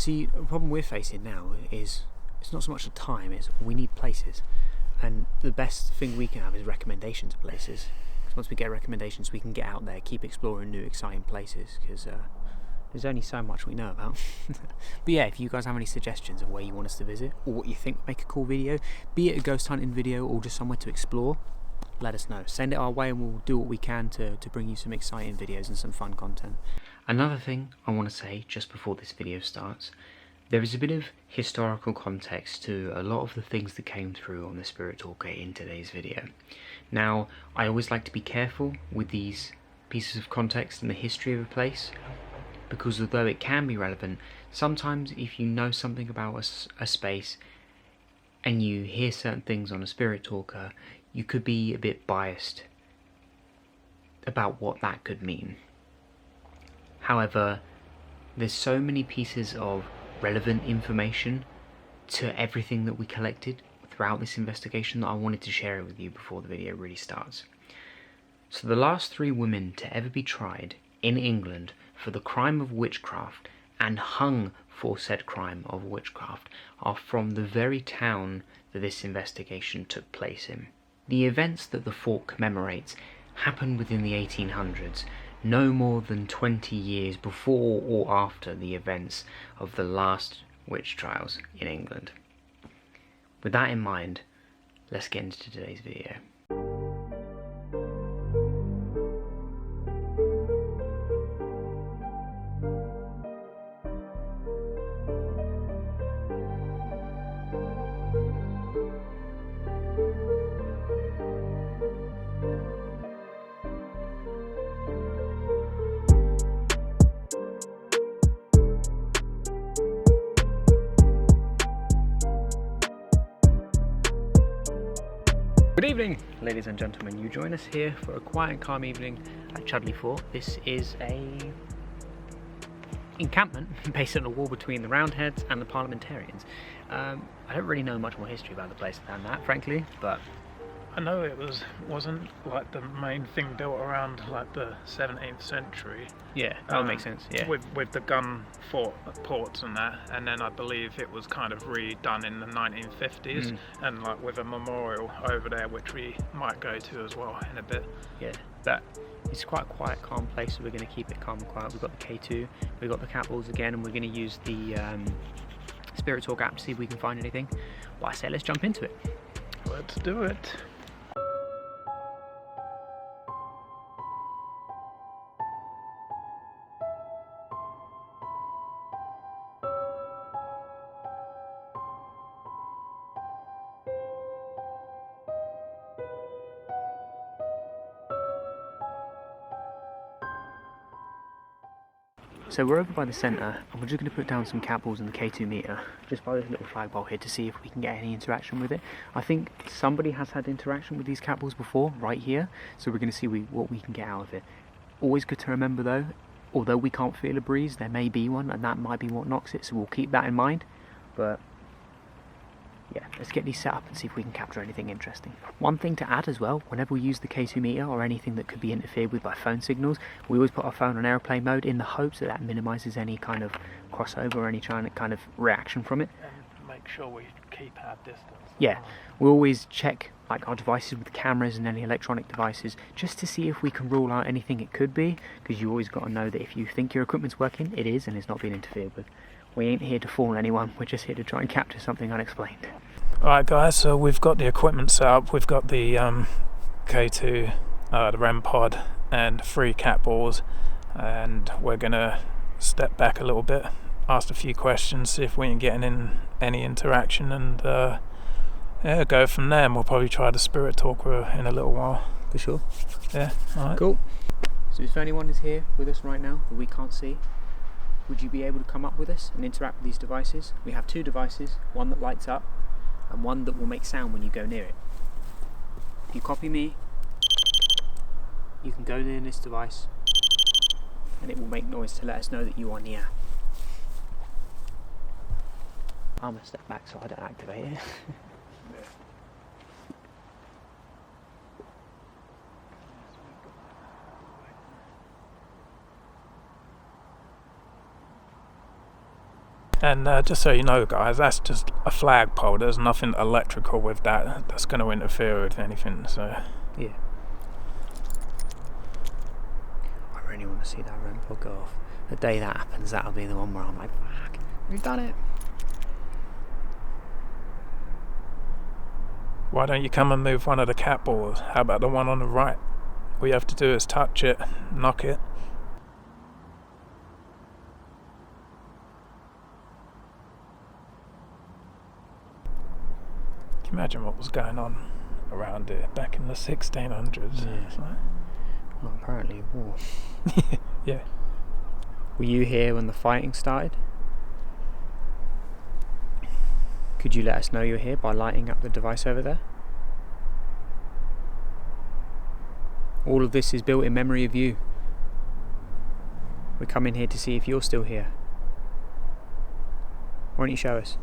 See, the problem we're facing now is it's not so much the time, it's we need places. And the best thing we can have is recommendations of places. Because once we get recommendations, we can get out there, keep exploring new, exciting places. Because there's only so much we know about. But yeah, if you guys have any suggestions of where you want us to visit, or what you think would make a cool video, be it a ghost hunting video or just somewhere to explore, let us know. Send it our way and we'll do what we can to bring you some exciting videos and some fun content. Another thing I want to say just before this video starts, there is a bit of historical context to a lot of the things that came through on the Spirit Talker in today's video. Now, I always like to be careful with these pieces of context and the history of a place, because although it can be relevant, sometimes if you know something about a space and you hear certain things on a Spirit Talker, you could be a bit biased about what that could mean. However, there's so many pieces of relevant information to everything that we collected throughout this investigation that I wanted to share it with you before the video really starts. So the last 3 women to ever be tried in England for the crime of witchcraft and hung for said crime of witchcraft are from the very town that this investigation took place in. The events that the fort commemorates happened within the 1800s, no more than 20 years before or after the events of the last witch trials in England. With that in mind, let's get into today's video. Good evening, ladies and gentlemen. You join us here for a quiet and calm evening at Chudleigh Fort. This is a encampment based on a wall between the Roundheads and the Parliamentarians. I don't really know much more history about the place than that, frankly, but I know it wasn't like the main thing built around like the 17th century. yeah, that would make sense. Yeah, With the gun ports and that, and then I believe it was kind of redone in the 1950s, and like with a memorial over there, which we might go to as well in a bit. yeah. But it's quite a quiet, calm place, so we're going to keep it calm and quiet. We've got the K2, we've got the cat balls again, and we're going to use the Spirit Talk app to see if we can find anything. Well, I say let's jump into it. Let's do it. So we're over by the centre, and we're just going to put down some cat balls in the K2 meter, just by this little flagpole here, to see if we can get any interaction with it. I think somebody has had interaction with these cat balls before, right here, so we're going to see what we can get out of it. Always good to remember though, although we can't feel a breeze, there may be one, and that might be what knocks it, so we'll keep that in mind. But yeah, let's get these set up and see if we can capture anything interesting. One thing to add as well, whenever we use the K2 meter or anything that could be interfered with by phone signals, we always put our phone on airplane mode in the hopes that that minimises any kind of crossover or any kind of reaction from it. And make sure we keep our distance. Yeah, we always check like our devices with cameras and any electronic devices just to see if we can rule out anything it could be, because you always got to know that if you think your equipment's working, it is, and it's not being interfered with. We ain't here to fool anyone, we're just here to try and capture something unexplained. Alright guys, so we've got the equipment set up, we've got the K2, the REM pod and 3 cat balls, and we're going to step back a little bit, ask a few questions, see if we can get in any interaction, and yeah, go from there, and we'll probably try the Spirit Talker in a little while. For sure. Yeah, alright. Cool. So if anyone is here with us right now that we can't see, would you be able to come up with us and interact with these devices? We have 2 devices, one that lights up and one that will make sound when you go near it. If you copy me, you can go near this device and it will make noise to let us know that you are near. I'm going to step back so I don't activate it. And just so you know, guys, that's just a flagpole. There's nothing electrical with that that's going to interfere with anything. So yeah. I really want to see that REM pod go off. The day that happens, that'll be the one where I'm like, fuck, we've done it. Why don't you come and move one of the cat balls? How about the one on the right? All you have to do is touch it, knock it. Can you imagine what was going on around here back in the 1600s? Yeah. Well, apparently war. Yeah. Were you here when the fighting started? Could you let us know you're here by lighting up the device over there? All of this is built in memory of you. We're coming here to see if you're still here. Why don't you show us?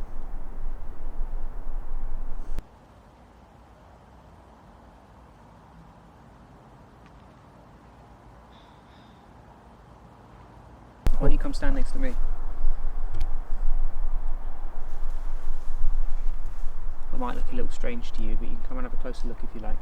Why don't you come stand next to me? I might look a little strange to you, but you can come and have a closer look if you like.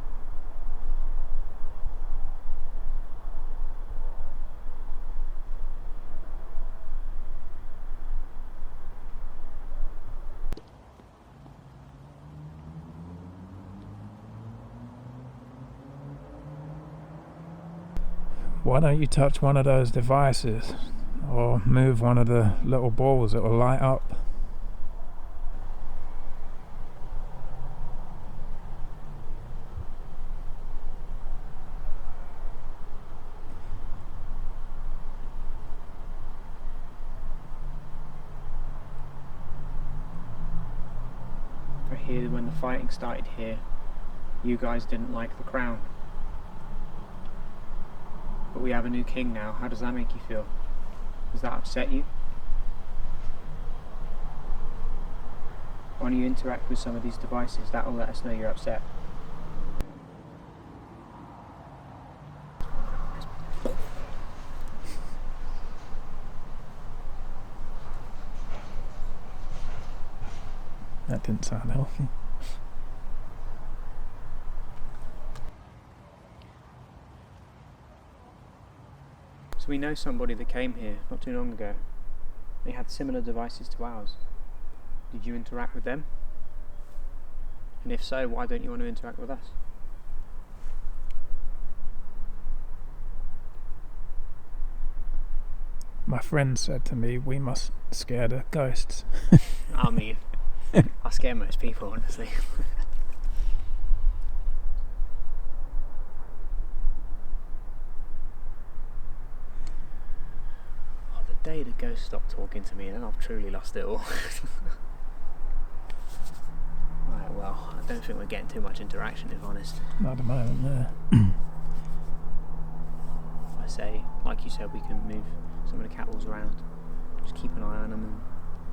Why don't you touch one of those devices or move one of the little balls that will light up? I hear when the fighting started here, you guys didn't like the crown. But we have a new king now. How does that make you feel? Does that upset you? Why don't you interact with some of these devices? That will let us know you're upset. That didn't sound healthy. So we know somebody that came here not too long ago. They had similar devices to ours. Did you interact with them? And if so, why don't you want to interact with us? My friend said to me, we must scare the ghosts. I mean, I scare most people, honestly. The day the ghost stopped talking to me, then I've truly lost it all. Right, well, I don't think we're getting too much interaction, if honest. Not at the moment, yeah. I say, like you said, we can move some of the cat balls around. Just keep an eye on them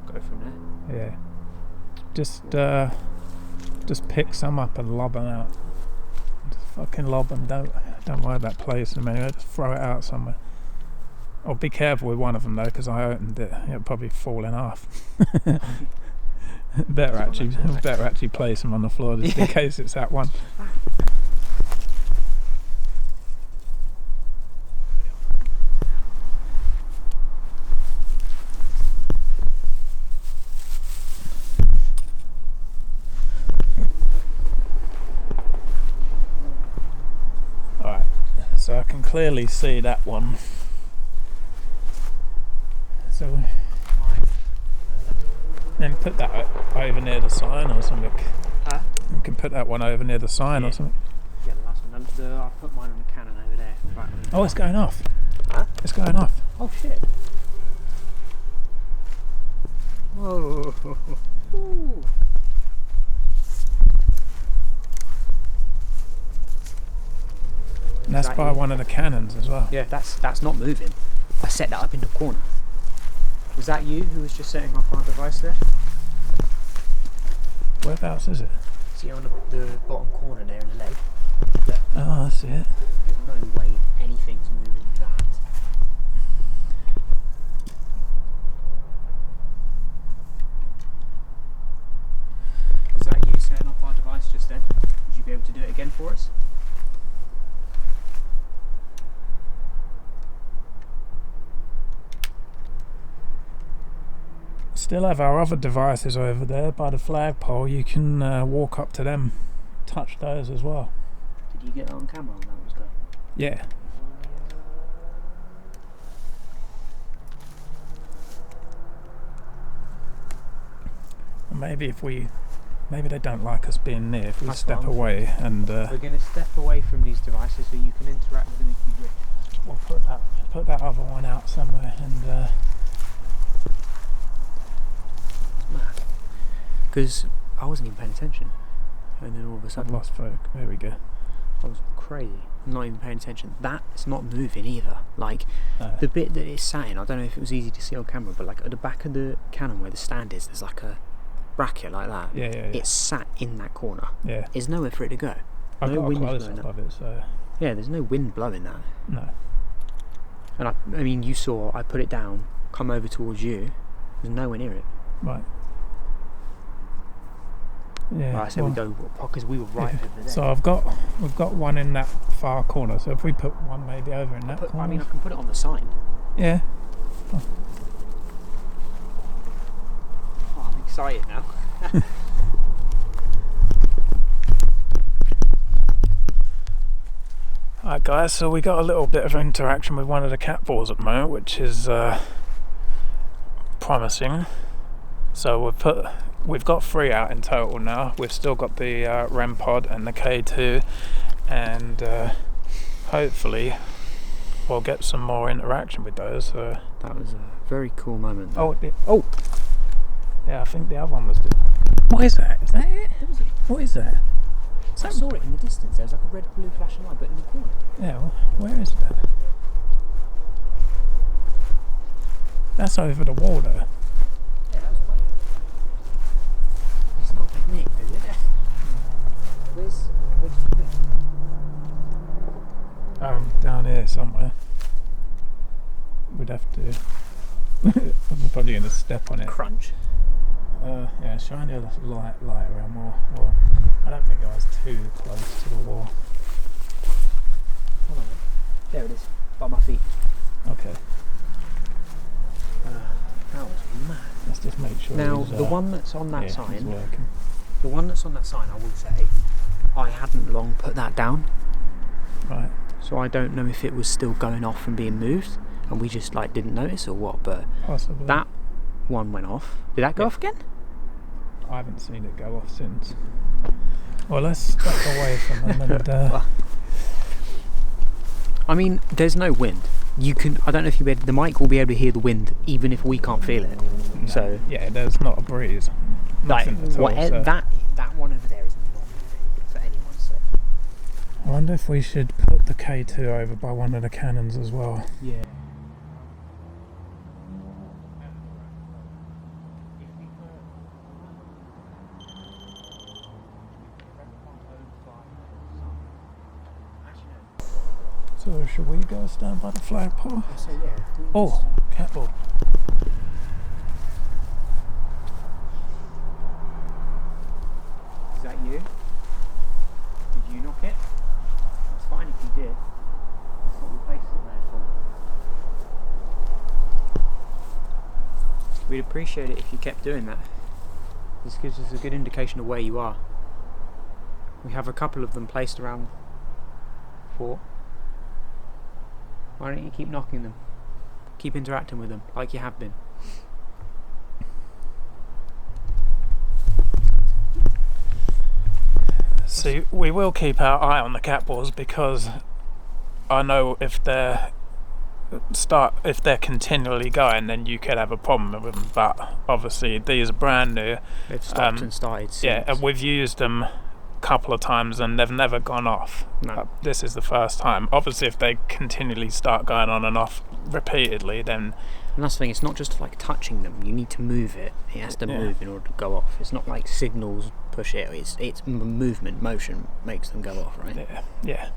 and go from there. Yeah. Just pick some up and lob them out. Just fucking lob them. Don't worry about placing them anywhere. Just throw it out somewhere. Oh, be careful with one of them though, because I opened it. It'll probably fall in half. better actually place them on the floor just in case it's that one. Alright, so I can clearly see that one. So then put that over near the sign or something. Huh? You can put that one over near the sign or something. Yeah, the last one. I'll put mine on the cannon over there. Right. Oh, it's going off. Huh? It's going off. Oh shit. Whoa. Ooh. And that's by one of the cannons as well. Yeah, that's not moving. I set that up in the corner. Was that you who was just setting up our device there? Whereabouts is it? See on the bottom corner there in the leg? Look, Oh, I see it. there's no way anything's moving that. for us. Still have our other devices over there by the flagpole. You can walk up to them, touch those as well. Did you get that on camera when that was going? Yeah. Maybe they don't like us being near if we step away and. We're going to step away from these devices so you can interact with them if you wish. We'll put that other one out somewhere and. Because I wasn't even paying attention, and then all of a sudden I've lost folk. There we go. I was crazy. I'm not even paying attention. That's not moving either. Like the bit that it's sat in, I don't know if it was easy to see on camera, but like at the back of the cannon where the stand is, there's like a bracket like that. Yeah. It's sat in that corner. Yeah. There's nowhere for it to go. I've No got a wind is close blowing up up. of it, so. Yeah, there's no wind blowing that. No. And I mean, you saw I put it down, come over towards you. There's nowhere near it. Right. Yeah. Well, I said we go because we were right over there. So we've got one in that far corner. So if we put one maybe over in that corner. I mean, I can put it on the sign. Yeah. Oh, I'm excited now. Alright guys, so we got a little bit of interaction with one of the cat balls at the moment, which is promising. So we've got 3 out in total now. We've still got the REM pod and the K2, and hopefully we'll get some more interaction with those. That was a very cool moment. Oh, yeah, I think the other one was. What is that? Is that it? What is that? I saw it in the distance. There was like a red, blue flashing light, but in the corner. Yeah, where is that? That's over the wall though. Yeah, that was weird. It's not Nick, is it? Where's Down here somewhere. We'd have to. We're probably going to step on it. Crunch. Yeah, shine your light around more. Well, I don't think I was too close to the wall. Hold on. There it is, by my feet. Okay. That was mad. Let's just make sure. Now, the one that's on that he's sign, working. the one that's on that sign, I will say, I hadn't long put that down. Right. So I don't know if it was still going off and being moved, and we just like didn't notice or what. But Possibly. that one went off. Did that go off again? I haven't seen it go off since. Well, let's step away from them and. I mean, there's no wind. You can. I don't know if the mic will be able to hear the wind, even if we can't feel it. No. So yeah, there's not a breeze. Nothing at all, so. That one over there is not moving for anyone's sake. I wonder if we should put the K2 over by one of the cannons as well. Yeah. So should we go stand by the flagpole? So yeah. Oh, cat ball. Is that you? Did you knock it? It's fine if you did. That's what we placed it there for. We'd appreciate it if you kept doing that. This gives us a good indication of where you are. We have a couple of them placed around fort. Why don't you keep knocking them? Keep interacting with them like you have been. See, we will keep our eye on the cat balls because I know if they're continually going, then you could have a problem with them. But obviously, these are brand new. They've stopped and started since. Yeah, and we've used them a couple of times and they've never gone off. No. This is the first time. Obviously, if they continually start going on and off repeatedly, then. And that's the thing, it's not just like touching them, you need to move it. It has to move in order to go off. It's not like signals push it, it's movement, motion makes them go off, right? Yeah,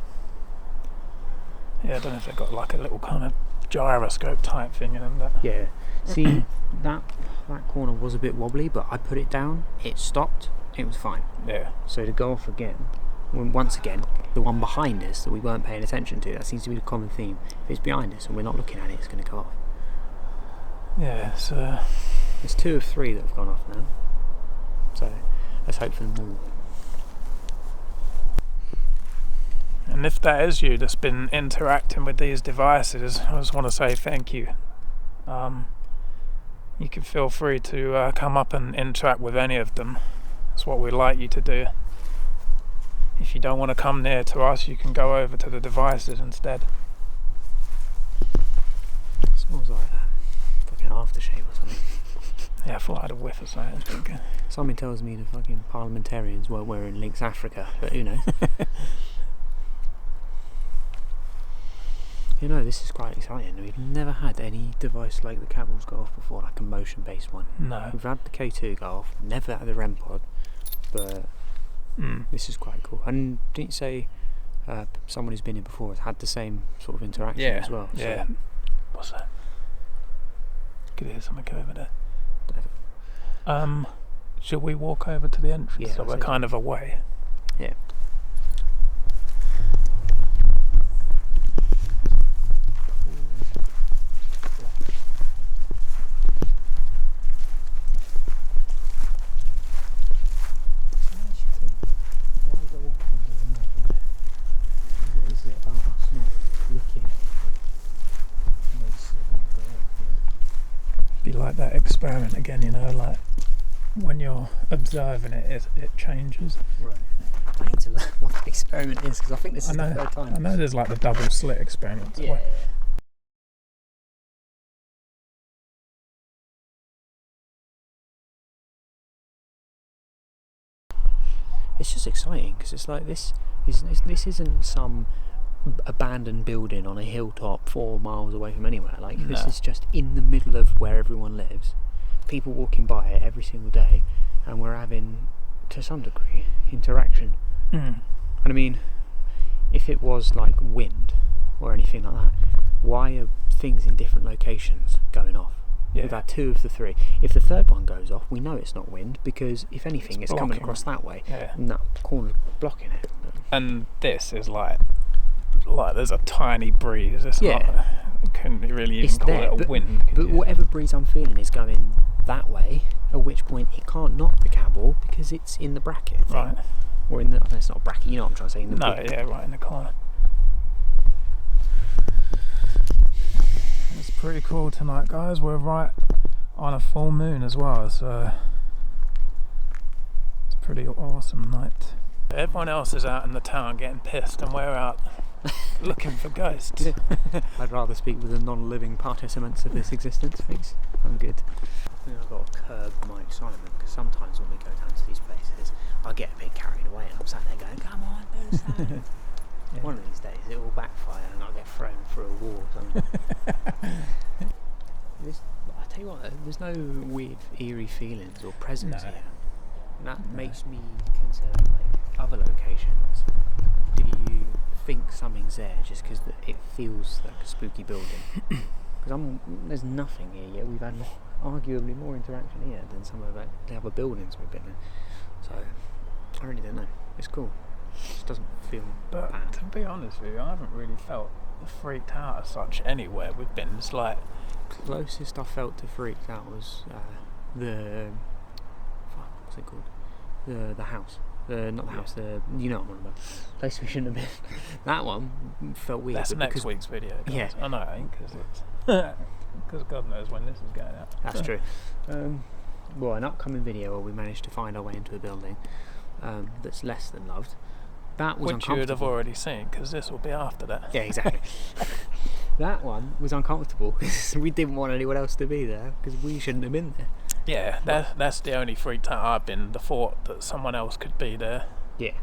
I don't know if they've got like a little kind of gyroscope type thing in them. Yeah. See, that corner was a bit wobbly, but I put it down, it stopped, it was fine. Yeah. So to go off again, once again, the one behind us that we weren't paying attention to, that seems to be the common theme. If it's behind us and we're not looking at it, it's going to go off. Yeah, There's 2 of 3 that have gone off now. So let's hope for more. and if that is you that's been interacting with these devices, I just want to say thank you. You can feel free to come up and interact with any of them. That's what we'd like you to do. If you don't want to come near to us, you can go over to the devices instead. It smells like fucking aftershave or something. Yeah, I thought I had a whiff of something. Something tells me the fucking parliamentarians weren't wearing Lynx Africa, but who knows? You know, this is quite exciting. We've never had any device like the Catballs go off before, like a motion-based one. No. We've had the K2 go off, never had the REM pod, but this is quite cool. And didn't you say someone who's been here before has had the same sort of interaction as well? Yeah. So What's that? Could hear something over there. Should we walk over to the entrance? Yeah, so we're kind of away. Yeah. Be like that experiment again, you know, like when you're observing it changes. Right. I need to learn what the experiment is, because I think this is the third time. I know there's like the double slit experiment. Yeah. It's just exciting because it's like this isn't some abandoned building on a hilltop 4 miles away from anywhere. Like this is just in the middle of where everyone lives. People walking by it every single day, and we're having, to some degree, interaction. And I mean, if it was like wind or anything like that, why are things in different locations going off? Yeah. We've had 2 of the 3. If the third one goes off, we know it's not wind, because if anything, it's coming across that way. Yeah. And that corner's blocking it. And this is like there's a tiny breeze. It's not, you couldn't really even call it a wind. But whatever breeze I'm feeling is going that way, at which point it can't knock the Catball because it's in the bracket thing. Right. Or in the, I know it's not a bracket, you know what I'm trying to say, in the right in the corner. It's pretty cool tonight, guys. We're right on a full moon as well, so it's a pretty awesome night. Everyone else is out in the town getting pissed, and we're out looking for ghosts. I'd rather speak with the non-living participants of this existence, thanks. I'm good. I think I've got to curb my excitement, because sometimes when we go down to these places, I get a bit carried away and I'm sat there going, come on, do something. Yeah. One of these days it will backfire and I'll get thrown through a wall or something. I tell you what, there's no weird eerie feelings or presence here. And that makes me consider like other locations. Do you think something's there just because it feels like a spooky building? Because there's nothing here yet. We've had arguably more interaction here than some of the other buildings we've been in. So I really don't know. It's cool. It just doesn't feel bad. To be honest with you, I haven't really felt freaked out as such anywhere we've been. It's like closest I felt to freaked out was what's it called? The house. Not the house. You know what I'm on about. Place we shouldn't have been. That one felt weird. That's next week's video. Guys. Yeah. I know, I think, because God knows when this is going out. That's true. Well, an upcoming video where we managed to find our way into a building that's less than loved. That was uncomfortable. Which you would have already seen, because this will be after that. Yeah, exactly. That one was uncomfortable because we didn't want anyone else to be there, because we shouldn't have been there. Yeah, that's the only freaked out I've been, the thought that someone else could be there. Yeah.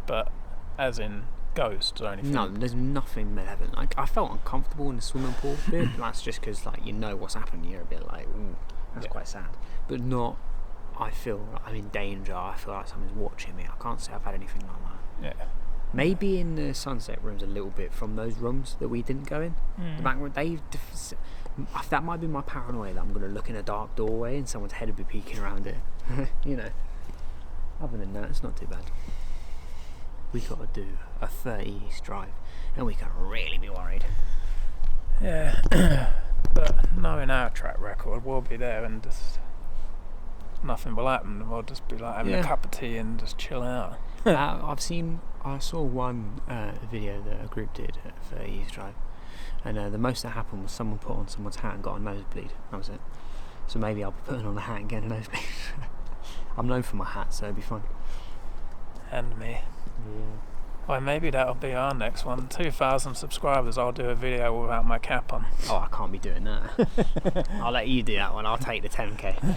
But as in ghosts or anything. No, there's nothing malevolent. Like, I felt uncomfortable in the swimming pool bit. That's just because, like, you know what's happened. You're a bit like, ooh, that's quite sad. But not, I feel like I'm in danger. I feel like someone's watching me. I can't say I've had anything like that. Yeah. Maybe in the sunset rooms a little bit from those rooms that we didn't go in. The back room, that might be my paranoia, that I'm going to look in a dark doorway and someone's head will be peeking around it. You know. Other than that, it's not too bad. we got to do a 30 East drive, and we can really be worried. Yeah, but knowing our track record, we'll be there and just nothing will happen. We'll just be like having a cup of tea and just chill out. I saw one video that a group did at 30 East drive, and the most that happened was someone put on someone's hat and got a nosebleed. That was it. So maybe I'll be putting on the hat and getting a nosebleed. I'm known for my hat, so it'll be fun. And me. Yeah. Well, maybe that'll be our next one. 2,000 subscribers, I'll do a video without my cap on. Oh, I can't be doing that. I'll let you do that one. I'll take the 10k.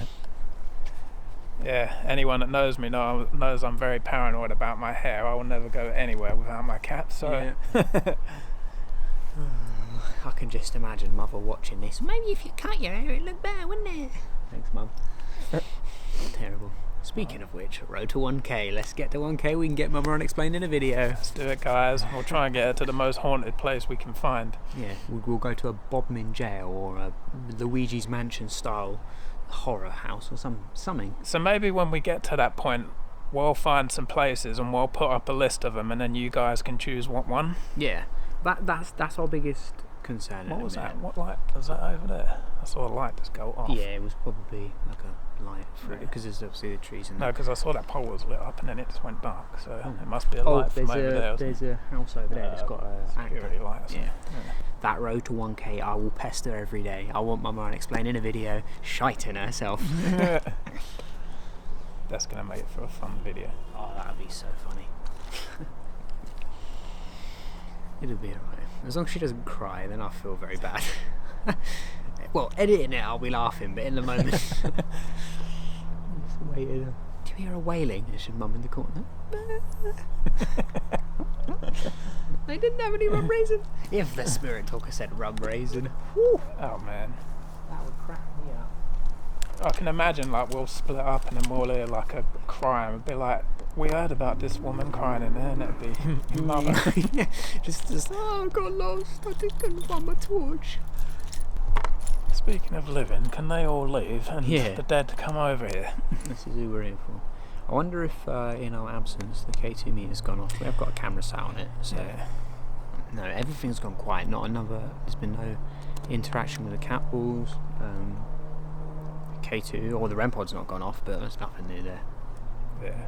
Yeah, anyone that knows me knows I'm very paranoid about my hair. I will never go anywhere without my cap, so... Yeah. I can just imagine Mother watching this. Maybe if you cut your hair, it'd look better, wouldn't it? Thanks, Mum. Terrible. Speaking of which, road to 1k. Let's get to 1k. We can get Mother Unexplained in a video. Let's do it, guys. We'll try and get her to the most haunted place we can find. Yeah, we'll go to a Bodmin jail or a Luigi's Mansion style horror house or something. So maybe when we get to that point, we'll find some places and we'll put up a list of them, and then you guys can choose what one. Yeah, that's our biggest concern. What was that? What light was that over there? I saw a light just go off. Yeah, it was probably like a light through because there's obviously the trees in there. No, because I saw that pole was lit up and then it just went dark, so it must be a light from over there. There's a house over there that's got a security light or something. Yeah. That road to 1k, I will pester every day. I want Mama Unexplained in a video, shiting herself. That's going to make it for a fun video. Oh, that would be so funny. It'll be alright. As long as she doesn't cry, then I'll feel very bad. Well, editing it, I'll be laughing, but in the moment... Just waiting. Do you hear a wailing? Is your mum in the corner? They didn't have any rum raisin. If the spirit talker said rum raisin. Whew. Oh, man. That would crack me up. I can imagine, like, we'll split up and then we'll hear, like, a cry and be like, we heard about this woman crying in there, and it'd be your mother. Yeah. Just, oh, I got lost. I didn't find my torch. Speaking of living, can they all leave and the dead come over here? This is who we're here for. I wonder if, in our absence, the K2 meter's gone off. We have got a camera set on it, so... Yeah. No, everything's gone quiet. There's been no interaction with the cat balls. K2, or the REM pod's not gone off, but there's nothing new there. Yeah.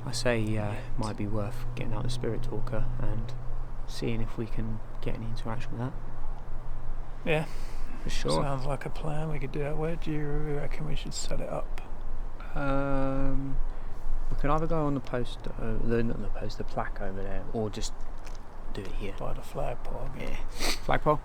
I say it might be worth getting out the spirit talker and seeing if we can get any interaction with that. Yeah. For sure. Sounds like a plan. We could do that. Where do you reckon we should set it up? We could either go on the post, the plaque over there, or just do it here. By the flagpole. Yeah. Flagpole?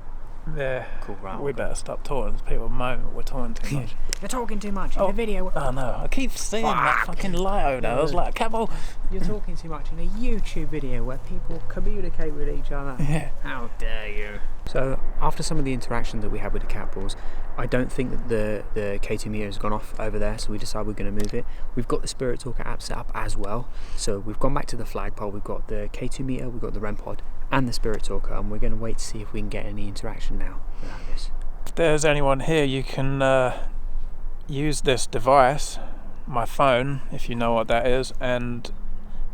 Yeah. Cool, right. We better stop talking. People moan that we're talking too much. You're talking too much in the video. Oh no, I keep seeing that fucking light over there. I was like, Cabo. You're talking too much in a YouTube video where people communicate with each other. Yeah. How dare you? So, after some of the interaction that we had with the cat balls, I don't think that the K2 meter has gone off over there, so we decided we're going to move it. We've got the Spirit Talker app set up as well, so we've gone back to the flagpole, we've got the K2 meter, we've got the REM pod, and the Spirit Talker, and we're going to wait to see if we can get any interaction now without this. If there's anyone here, you can use this device, my phone, if you know what that is, and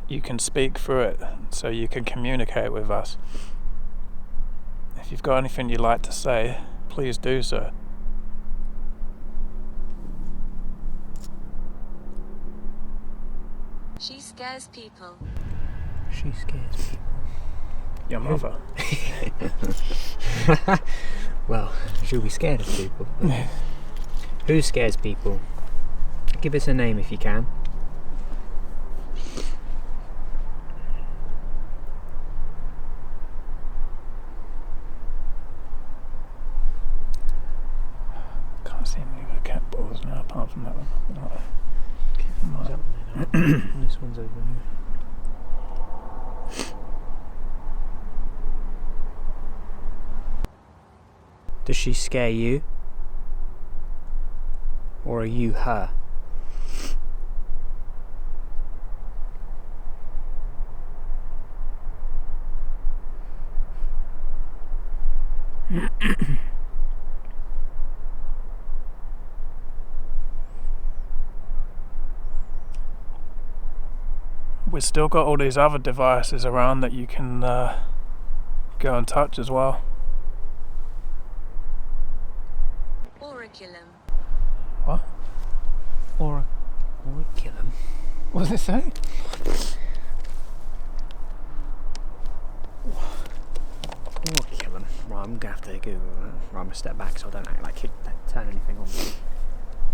you can speak through it, so you can communicate with us. If you've got anything you'd like to say, please do so. She scares people. She scares people. Your mother. Well, she'll be scared of people. Who scares people? Give us a name if you can. Can't see any of the cat balls now apart from that one. Right. Keep them up. This one's over here. Does she scare you? Or are you her? we've still got all these other devices around that you can go and touch as well. Oraculum. What? Oraculum. What does it say? Oraculum. Right, I'm gonna have to Google that. Right, I'm gonna step back so I don't act like it turn anything on.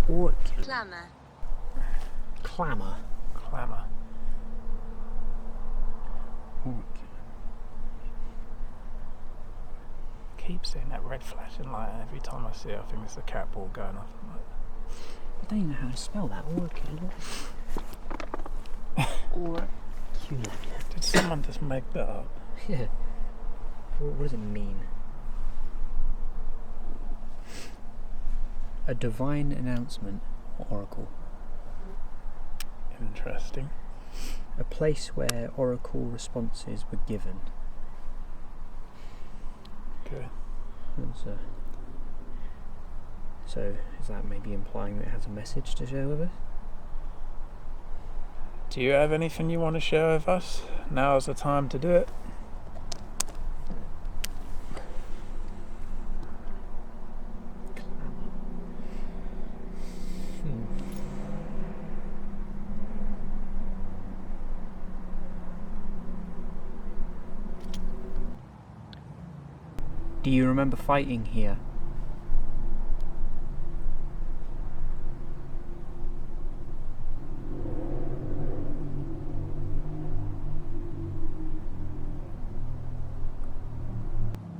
Oraculum. Clamour. Clamour. Clamour. Oraculum. Keep seeing that red flashing light, and every time I see it, I think it's a cat ball going off. I'm like, I don't even know how to spell that. Oraculum. Oraculum. did someone just make that up? Yeah. What does it mean? A divine announcement or oracle. Interesting. A place where oracle responses were given. Okay. So is that maybe implying that it has a message to share with us? Do you have anything you want to share with us? Now's the time to do it. Do you remember fighting here?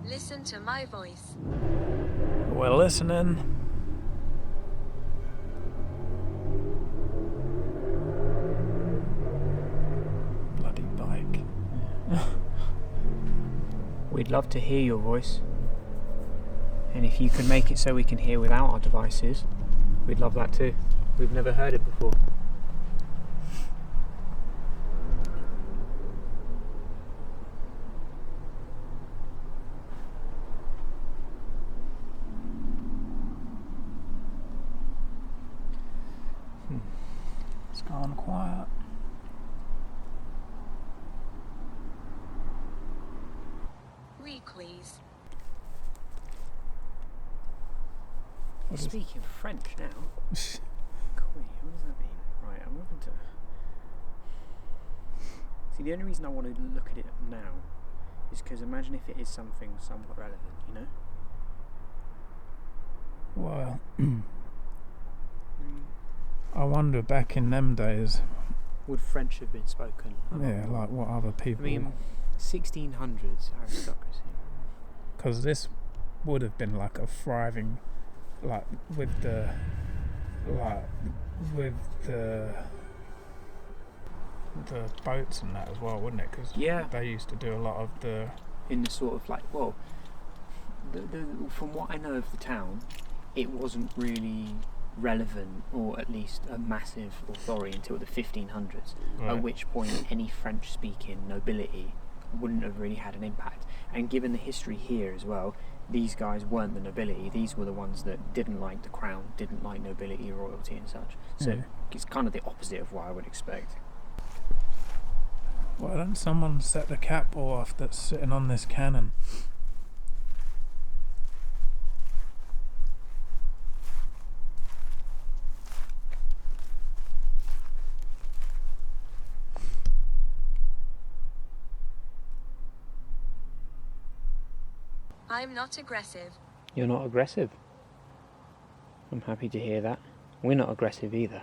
Listen to my voice. We're listening. Bloody bike. We'd love to hear your voice. And if you can make it so we can hear without our devices, we'd love that too. We've never heard it before. It's gone quiet. Requeeze. Speaking French now. Quoi, what does that mean? Right, I'm moving to... See, the only reason I want to look at it now is because imagine if it is something somewhat relevant, you know? Well, I wonder back in them days, Would French have been spoken? yeah, like what other I people... mean, 1600s aristocracy. Because this would have been like a thriving, like with the boats and that as well, wouldn't it? Because Yeah. they used to do a lot of the... In the sort of like, well, from what I know of the town, it wasn't really relevant, or at least a massive authority, until the 1500s, Right. at which point any French-speaking nobility wouldn't have really had an impact. And given the history here as well, these guys weren't the nobility. These were the ones that didn't like the crown, didn't like nobility, royalty and such. So Mhm. it's kind of the opposite of what I would expect. Why don't someone set the cat ball off that's sitting on this cannon? I'm not aggressive. You're not aggressive. I'm happy to hear that. We're not aggressive either.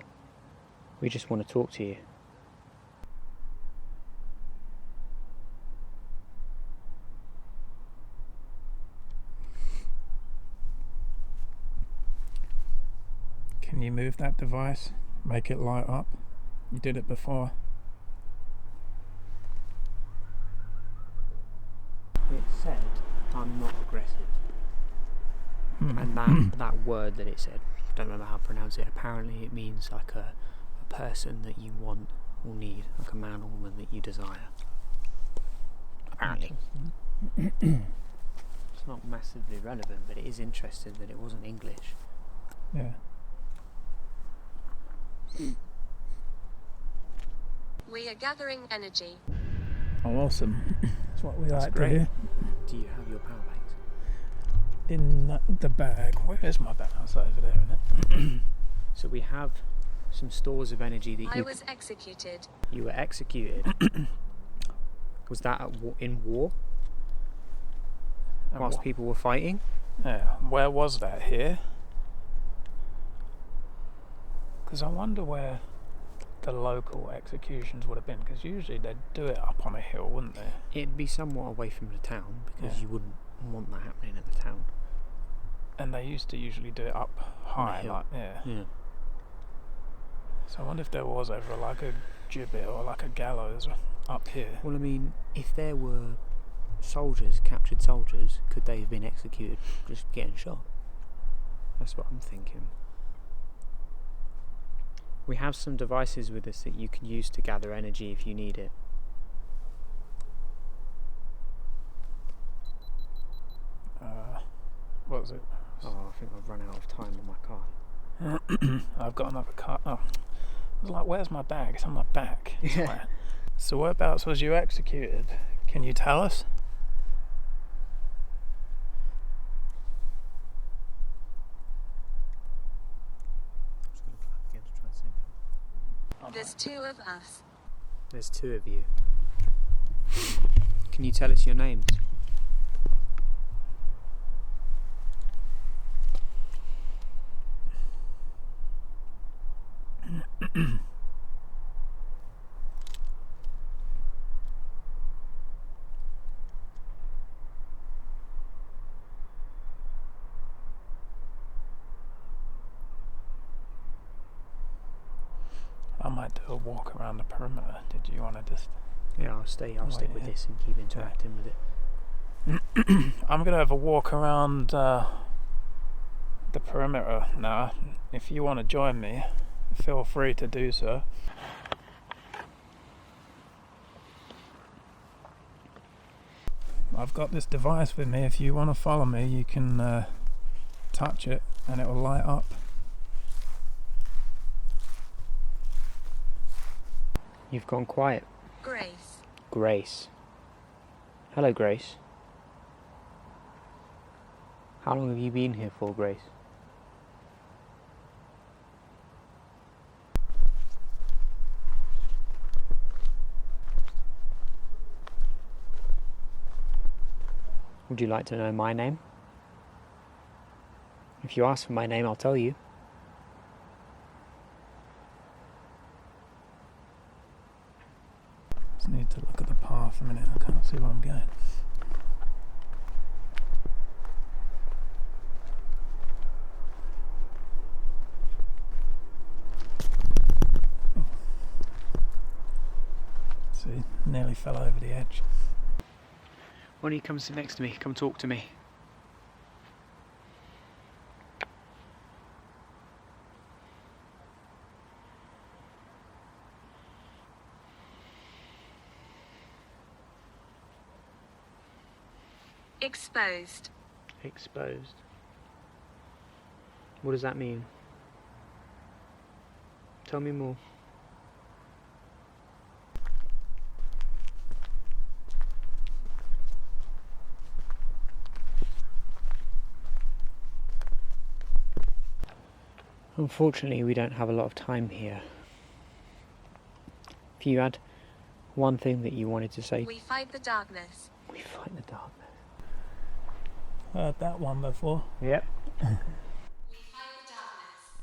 We just want to talk to you. Can you move that device? Make it light up? You did it before. It said, I'm not aggressive. And that word that it said, I don't remember how to pronounce it, apparently it means like a person that you want or need, like a man or woman that you desire. Apparently. It's not massively relevant, but it is interesting that it wasn't English. Yeah. We are gathering energy. Oh, awesome. That's what we like great. to do. Do you have your power banks? In the bag. Where is my bag? That's over there, isn't it? So we have some stores of energy that I was executed. you were executed. Was that in war? Whilst people were fighting? Yeah. Where was that? Here? Because I wonder where the local executions would have been. Because usually they'd do it up on a hill, wouldn't they? It'd be somewhat away from the town because Yeah. you wouldn't want that happening at the town. And they used to usually do it up high, hill. like, yeah. Yeah. So I wonder if there was ever like a gibbet or like a gallows up here. Well, I mean, if there were soldiers, captured soldiers, could they have been executed just getting shot? That's what I'm thinking. We have some devices with us that you can use to gather energy if you need it. What was it? Oh, I think I've run out of time on my car. I've got another car. Oh. I was like, where's my bag? It's on my back. Yeah. Like, so whereabouts was you executed? Can you tell us? I'm just going to clap again to try and sync up. There's 2 of us. There's 2 of you. Can you tell us your names? I might do a walk around the perimeter. Did you want to just... Yeah, I'll stick with this and keep interacting with it. I'm going to have a walk around the perimeter now. If you want to join me, feel free to do so. I've got this device with me. If you want to follow me, you can touch it and it will light up. You've gone quiet. Grace. Grace. Hello, Grace. How long have you been here for, Grace? Would you like to know my name? If you ask for my name, I'll tell you. Just need to look at the path a minute. I can't see where I'm going. Oh. See, nearly fell over the edge. Why don't you come sit next to me? Come talk to me. Exposed. Exposed. What does that mean? Tell me more. Unfortunately, we don't have a lot of time here. If you had one thing that you wanted to say... We fight the darkness. We fight the darkness. Heard that one before. Yep. We fight the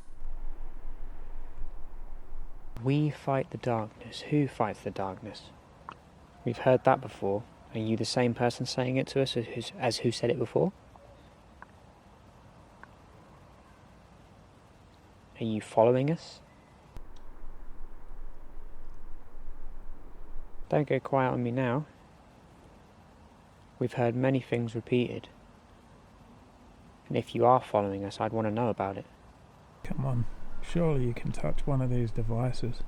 darkness. We fight the darkness. Who fights the darkness? We've heard that before. Are you the same person saying it to us as who said it before? Are you following us? Don't go quiet on me now. We've heard many things repeated. And if you are following us, I'd want to know about it. Come on, surely you can touch one of these devices.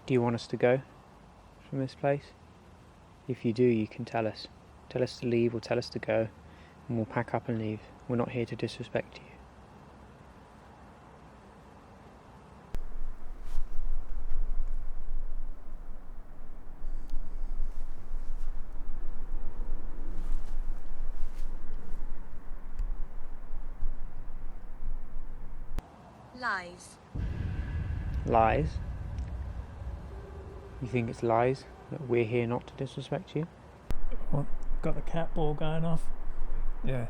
Do you want us to go from this place? If you do, you can tell us. Tell us to leave or tell us to go, and we'll pack up and leave. We're not here to disrespect you. Lies. Lies? You think it's lies that we're here not to disrespect you? What? Got the cat ball going off? Yeah.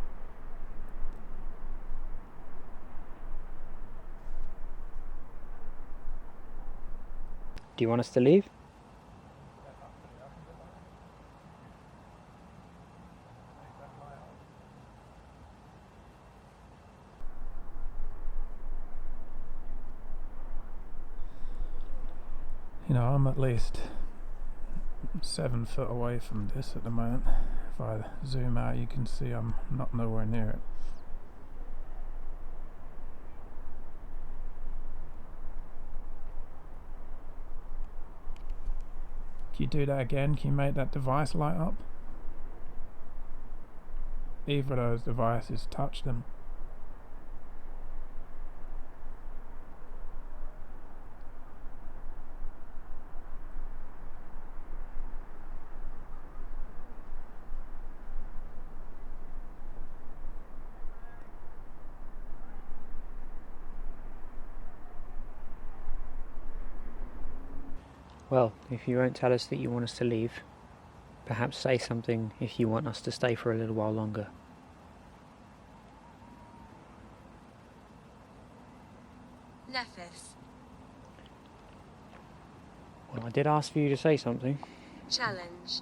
Do you want us to leave? You know, I'm at least 7 foot away from this at the moment. If I zoom out, you can see I'm not nowhere near it. Can you do that again? Can you make that device light up? Either of those devices, touch them. Well, if you won't tell us that you want us to leave, perhaps say something if you want us to stay for a little while longer. Nephis. Well, I did ask for you to say something. Challenge.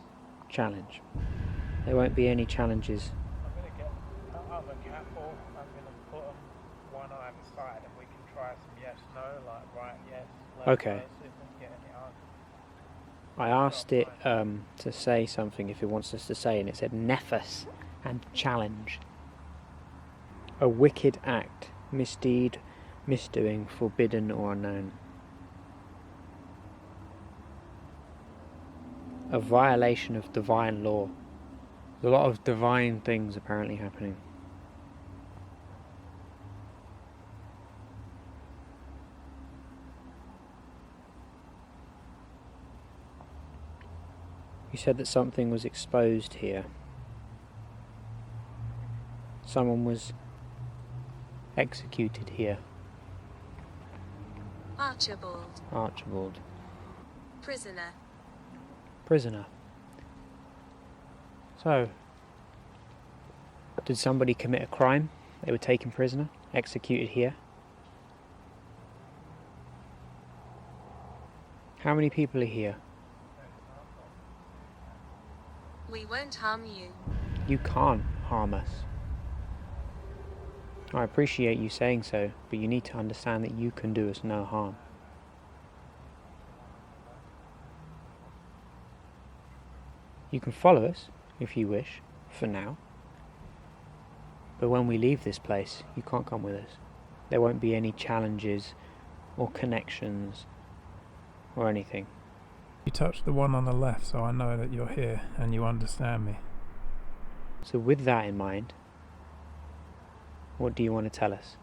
Challenge. There won't be any challenges. I'm going to get another cat ball. I'm going to put them one either side and we can try some yes, no, like right, yes, left, Okay. no, see if we can get any answers. I asked it to say something if it wants us to say, and it said Nephis and challenge. A wicked act, misdeed, misdoing, forbidden or unknown. A violation of divine law. There's a lot of divine things apparently happening. You said that something was exposed here. Someone was executed here. Archibald. Archibald. Prisoner. Prisoner. So, did somebody commit a crime? They were taken prisoner, executed here. How many people are here? We won't harm you. You can't harm us. I appreciate you saying so, but you need to understand that you can do us no harm. You can follow us, if you wish, for now. But when we leave this place, you can't come with us. There won't be any challenges or connections or anything. You touch the one on the left so I know that you're here and you understand me. So with that in mind, what do you want to tell us?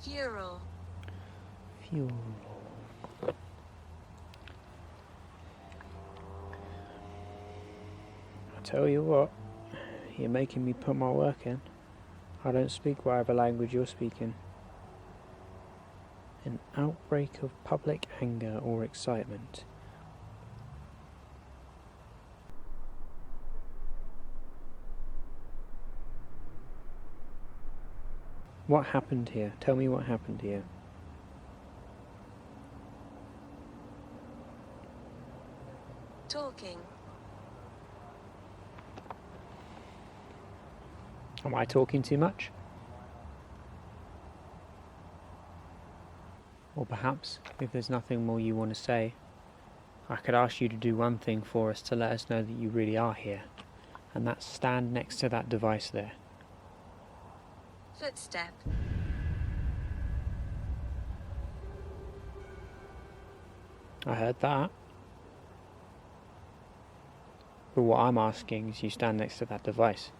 Furor. Fuel. I tell you what, you're making me put my work in. I don't speak whatever language you're speaking. An outbreak of public anger or excitement. What happened here? Tell me what happened here. Talking. Am I talking too much? Or perhaps, if there's nothing more you want to say, I could ask you to do one thing for us to let us know that you really are here, and that's stand next to that device there. Footstep. I heard that. But what I'm asking is you stand next to that device.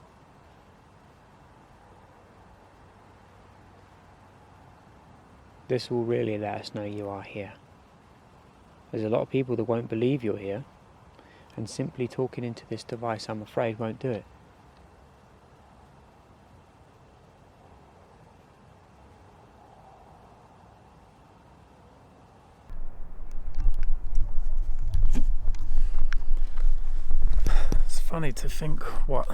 This will really let us know you are here. There's a lot of people that won't believe you're here, and simply talking into this device, I'm afraid, won't do it. It's funny to think what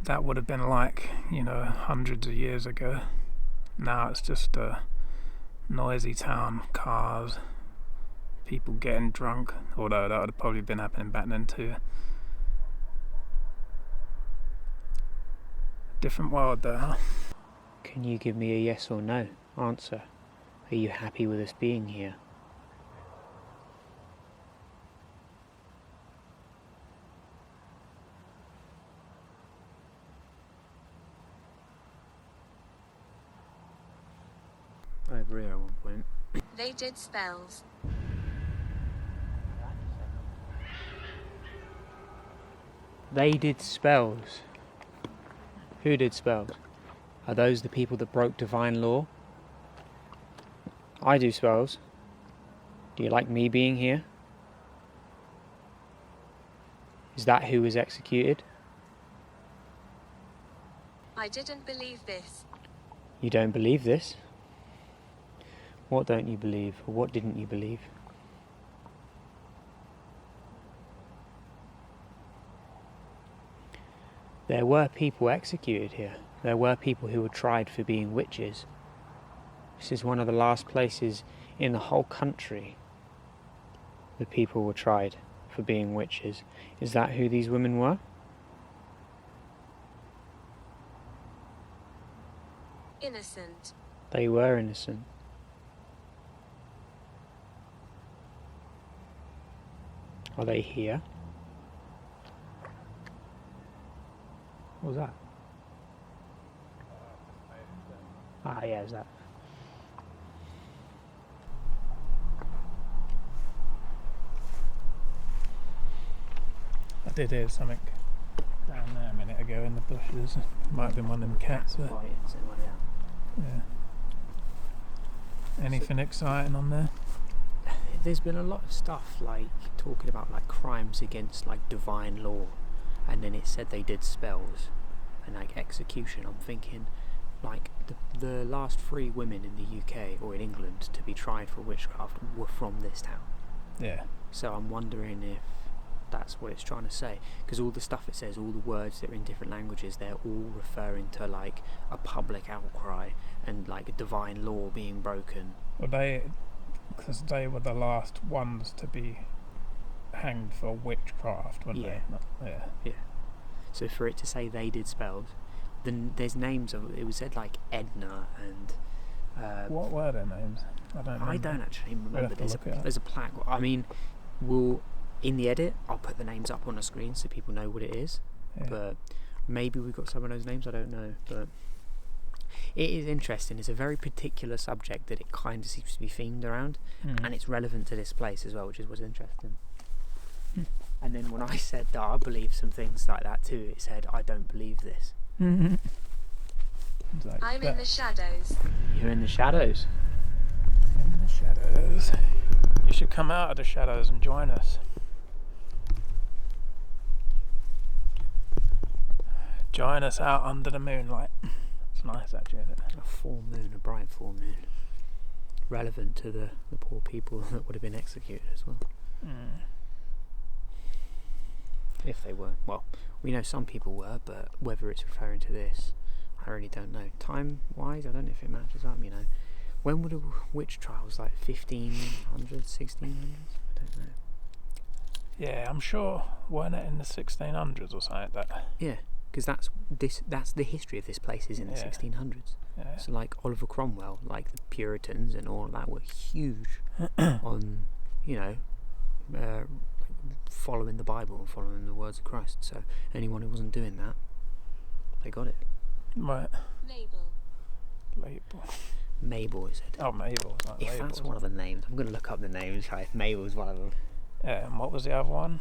that would have been like, hundreds of years ago. Now it's just a noisy town, cars, people getting drunk, although that would have probably been happening back then too. Different world there, huh? Can you give me a yes or no answer? Are you happy with us being here? Over here at one point. They did spells. They did spells. Who did spells? Are those the people that broke divine law? I do spells. Do you like me being here? Is that who was executed? I didn't believe this. You don't believe this? What don't you believe, or what didn't you believe? There were people executed here. There were people who were tried for being witches. This is one of the last places in the whole country that people were tried for being witches. Is that who these women were? Innocent. They were innocent. Are they here? What was that? Ah, yeah, it was that. I did hear something down there a minute ago in the bushes. Might have been one of them cats. But yeah. Anything exciting on there? There's been a lot of stuff like talking about like crimes against like divine law, and then it said they did spells and like execution. I'm thinking like the last 3 women in the UK or in England to be tried for witchcraft were from this town. Yeah. So I'm wondering if that's what it's trying to say, because all the stuff it says, all the words that are in different languages, they're all referring to like a public outcry and like divine law being broken. Well, because they were the last ones to be hanged for witchcraft, weren't they? Yeah. So for it to say they did spells, then there's names of it was said like Edna and what were their names? I don't actually remember. We'll There's a plaque. I mean, in the edit I'll put the names up on the screen so people know what it is. Yeah. But maybe we've got some of those names, I don't know. But it is interesting. It's a very particular subject that it kind of seems to be themed around, and it's relevant to this place as well, which is what's interesting. And then when I said that I believe some things like that too, it said I don't believe this. Like I'm in the shadows. You're in the shadows. In the shadows. You should come out of the shadows and join us. Join us out under the moonlight. It's nice actually, isn't it? A full moon, a bright full moon. Relevant to the poor people that would have been executed as well. If they were. Well, we know some people were, but whether it's referring to this, I really don't know. Time-wise, I don't know if it matches up, When were the witch trials, like 1500s, 1600s? I don't know. Yeah, I'm sure, weren't it in the 1600s or something like that? Yeah, because that's the history of this place is in the 1600s. Yeah. So like Oliver Cromwell, like the Puritans and all of that were huge on, following the Bible and following the words of Christ. So anyone who wasn't doing that, they got it. Right. Label. Label. Mabel, he said. Oh, Mabel. Like If that's one of the names, I'm going to look up the names. If Mabel's one of them. Yeah, and what was the other one?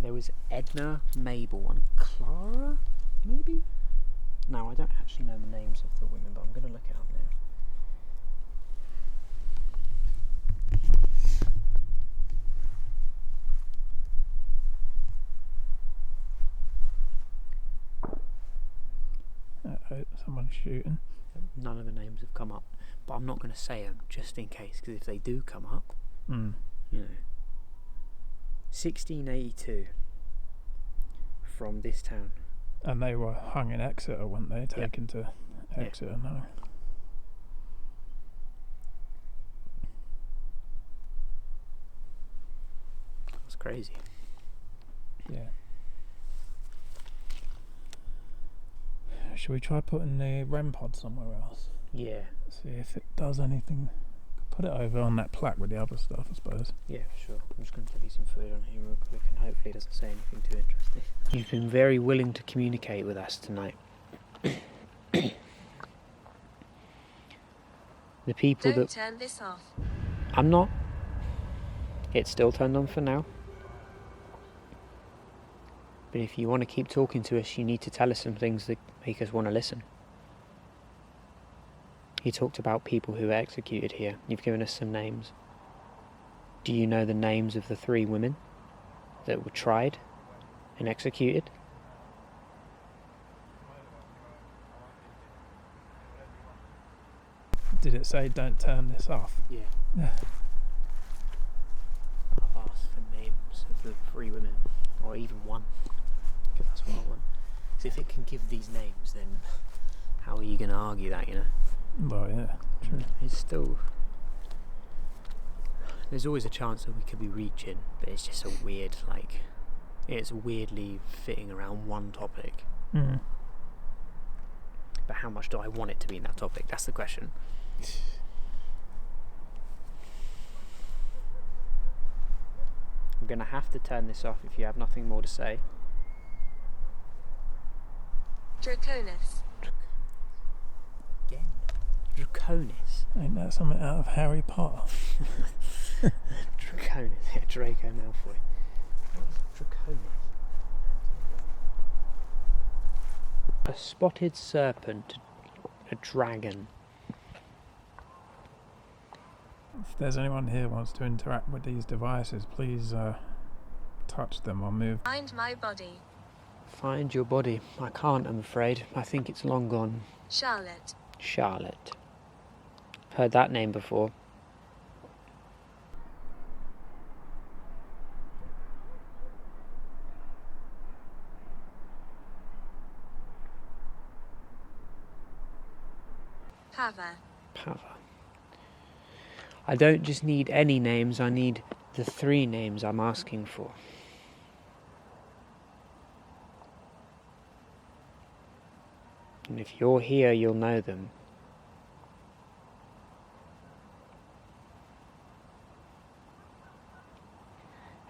There was Edna, Mabel, and Clara, maybe? No, I don't actually know the names of the women, but I'm going to look it up now. Someone's shooting. None of the names have come up, but I'm not going to say them just in case, because if they do come up, you know. 1682 from this town. And they were hung in Exeter, weren't they? Taken to Exeter, no. That's crazy. Yeah. Should we try putting the REM pod somewhere else? Yeah. See if it does anything. Put it over on that plaque with the other stuff, I suppose. Yeah, for sure. I'm just going to tell you some food on here real quick, and hopefully it doesn't say anything too interesting. You've been very willing to communicate with us tonight. The people Don't that... turn this off. I'm not. It's still turned on for now. But if you want to keep talking to us, you need to tell us some things that make us want to listen. You talked about people who were executed here. You've given us some names. Do you know the names of the 3 women that were tried and executed? Did it say don't turn this off? Yeah. Yeah. I've asked for names of the 3 women, or even one, because that's what I want. So if it can give these names, then how are you going to argue that, you know? Well, yeah, true. It's still... There's always a chance that we could be reaching, but it's just a weird, like... It's weirdly fitting around one topic. Mm. But how much do I want it to be in that topic? That's the question. I'm going to have to turn this off if you have nothing more to say. Draconis. Again. Draconis. Ain't that something out of Harry Potter? Draconis. Yeah, Draco Malfoy. What is Draconis? A spotted serpent. A dragon. If there's anyone here who wants to interact with these devices, please touch them or move. Find my body. Find your body. I can't, I'm afraid. I think it's long gone. Charlotte. Charlotte. Heard that name before. Pava. Pava. I don't just need any names, I need the 3 names I'm asking for. And if you're here, you'll know them.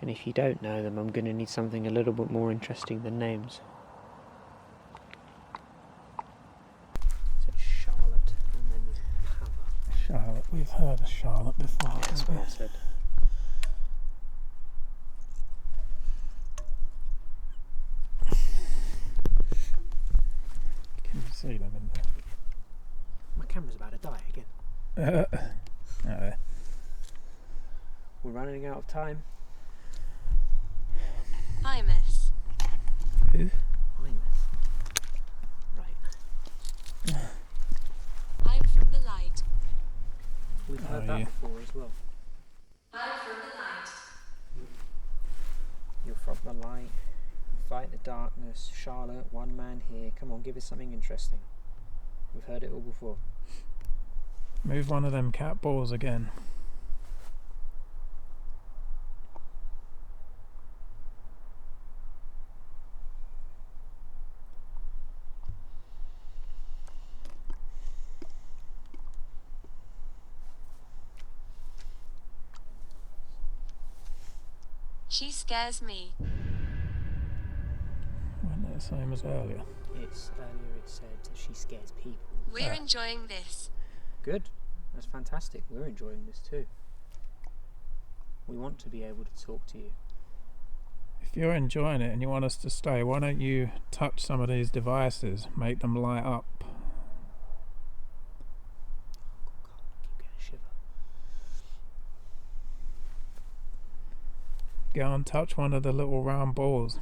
And if you don't know them, I'm going to need something a little bit more interesting than names. So it's Charlotte, and then there's Pava. Charlotte, we've heard of Charlotte before. Yeah, that's what I said. Can you see them in My camera's about to die again. there? No. We're running out of time. Imus. Who? Right. I'm from the light. We've heard Oh, that yeah. before as well. I'm from the light. You're from the light. You fight the darkness. Charlotte, one man here. Come on, give us something interesting. We've heard it all before. Move one of them cat balls again. She scares me. Wasn't it the same as earlier? It's earlier it said she scares people. We're enjoying this. Good. That's fantastic. We're enjoying this too. We want to be able to talk to you. If you're enjoying it and you want us to stay, why don't you touch some of these devices, make them light up? Keep getting a shiver. Go and touch one of the little round balls.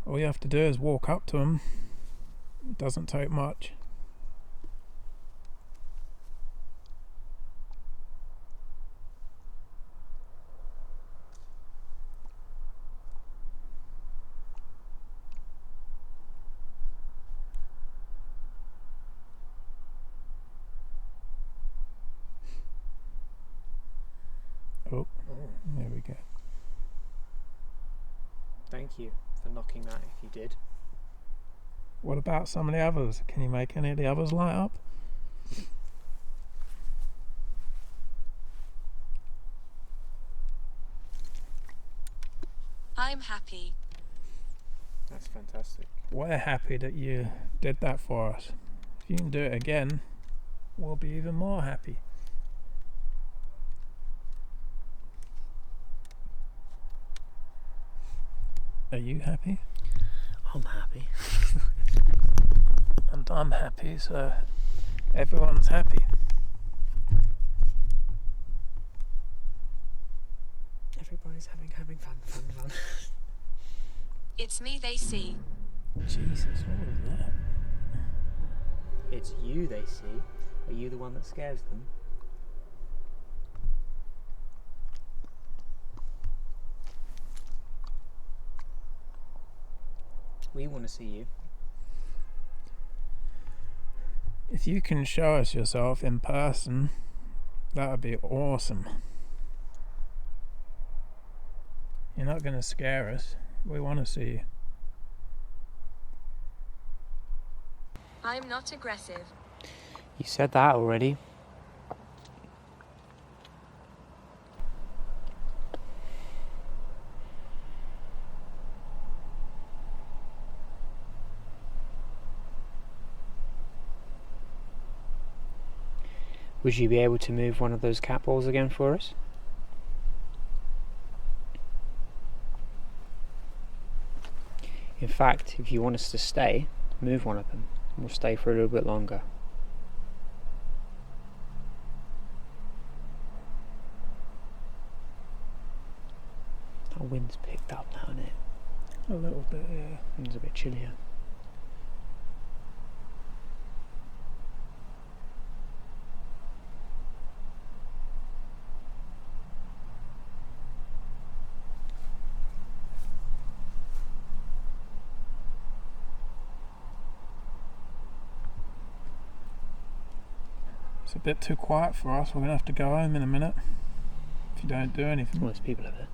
All you have to do is walk up to them. It doesn't take much. Oh, there we go. Thank you for knocking that if you did. What about some of the others? Can you make any of the others light up? I'm happy. That's fantastic. We're happy that you did that for us. If you can do it again, we'll be even more happy. Are you happy? I'm happy. And I'm happy, so everyone's happy. Everybody's having fun. It's me they see. Jesus, what was that? It's you they see. Are you the one that scares them? We want to see you. If you can show us yourself in person, that would be awesome. You're not going to scare us. We want to see you. I'm not aggressive. You said that already. Would you be able to move one of those cat balls again for us? In fact, if you want us to stay, move one of them. We'll stay for a little bit longer. That wind's picked up now, isn't it? A little bit, yeah. It's a bit chillier. It's a bit too quiet for us. We're going to have to go home in a minute if you don't do anything. Well, there's people over there.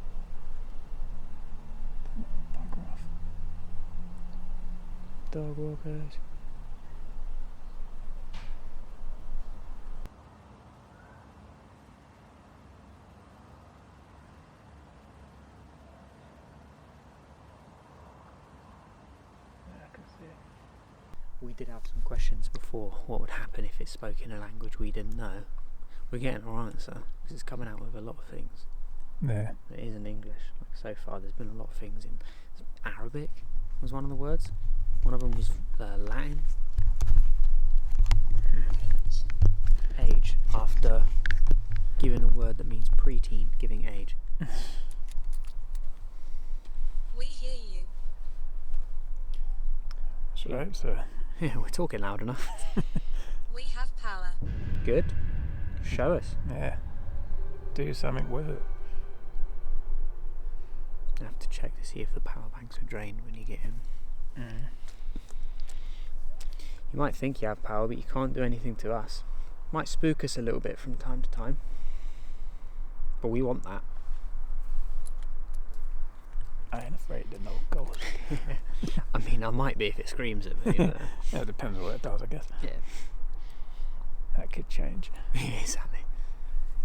Bugger off. Dog walkers. Yeah, I can see it. We did have some questions before. What would happen if it spoke in a language we didn't know? We're getting our answer because it's coming out with a lot of things. Yeah. It isn't English. Like so far, there's been a lot of things in Arabic. Was one of the words. One of them was Latin. Age, after giving a word that means preteen, giving age. We hear you. Should I hope so? Yeah, we're talking loud enough. We have power. Good. Show us. Yeah. Do something with it. I have to check to see if the power banks are drained when you get in. You might think you have power, but you can't do anything to us. Might spook us a little bit from time to time, but we want that. I ain't afraid of no ghost. I mean, I might be if it screams at me. But Yeah, it depends on what it does, I guess. yeah, That could change. exactly.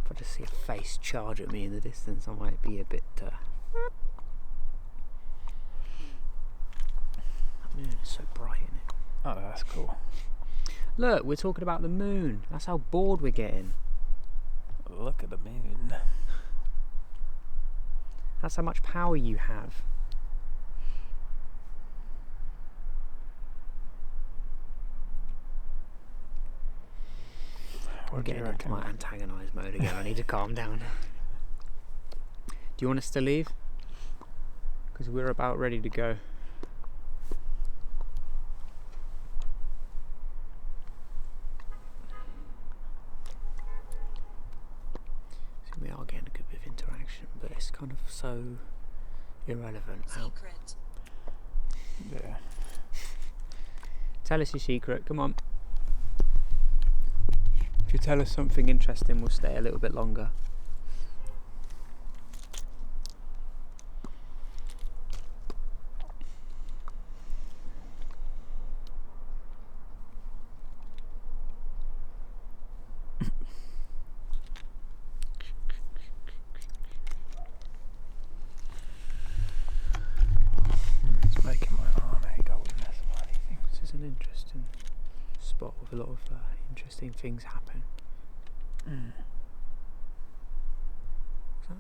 If I just see a face charge at me in the distance, I might be a bit. That moon is so bright, isn't it? Oh, that's cool. Look, we're talking about the moon. That's how bored we're getting. Look at the moon. That's how much power you have. We're What do you getting into reckon? my antagonised mode again. I need to calm down. Do you want us to leave? Because we're about ready to go. So we are getting a good bit of interaction, but it's kind of so irrelevant. Ow. Secret. Yeah. Tell us your secret, come on. If you tell us something interesting, we'll stay a little bit longer. It's making my arm ache holding this bloody thing. This is an interesting spot with a lot of interesting things happen. Is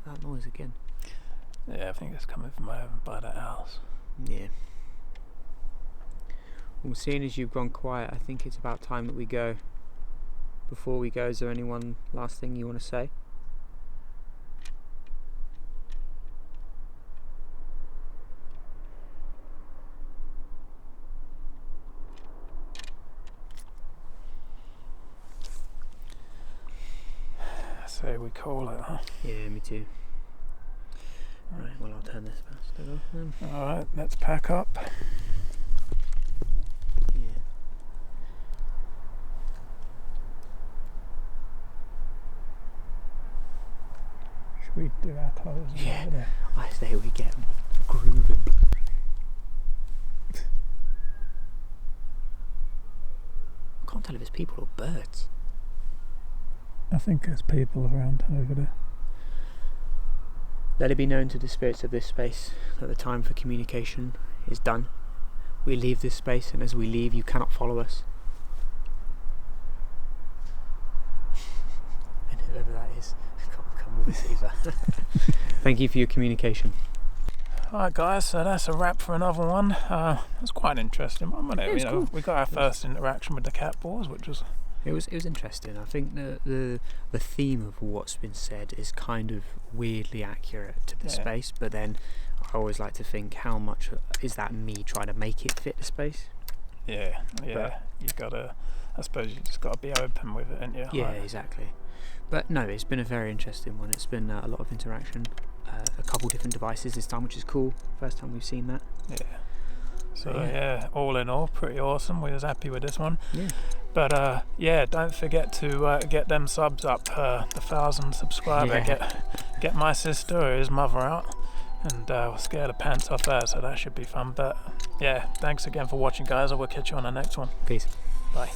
that noise again? Yeah, I think it's coming from over by that house. Yeah. Well, seeing as you've gone quiet, I think it's about time that we go. Before we go, is there any one last thing you want to say? So we call it, huh? Yeah, me too. Right, well, I'll turn this bastard off then. Alright, let's pack up. Yeah. Should we do our clothes Yeah. over there? I say we get grooving. I can't tell if it's people or birds. I think there's people around over there. Let it be known to the spirits of this space that the time for communication is done. We leave this space, and as we leave, you cannot follow us. And whoever that is, can't come with us either. Thank you for your communication. Alright guys, so that's a wrap for another one. It's quite an interesting one, wasn't it? Yeah, it was cool. We got our first interaction with the cat boars, which was... It was interesting. I think the theme of what's been said is kind of weirdly accurate to the space, but then I always like to think, how much is that me trying to make it fit the space? Yeah, But- you gotta... I suppose you just gotta be open with it, ain't you? Yeah, Like, exactly. But no, it's been a very interesting one. It's been a lot of interaction, a couple different devices this time, which is cool. First time we've seen that. yeah. So Yeah. yeah, all in all, pretty awesome. We was happy with this one. Yeah. But yeah, don't forget to get them subs up, the 1,000 subscriber. Yeah. Get my sister or his mother out, and we'll scare the pants off her. So that should be fun. But yeah, thanks again for watching, guys. I will catch you on the next one. Peace. Bye.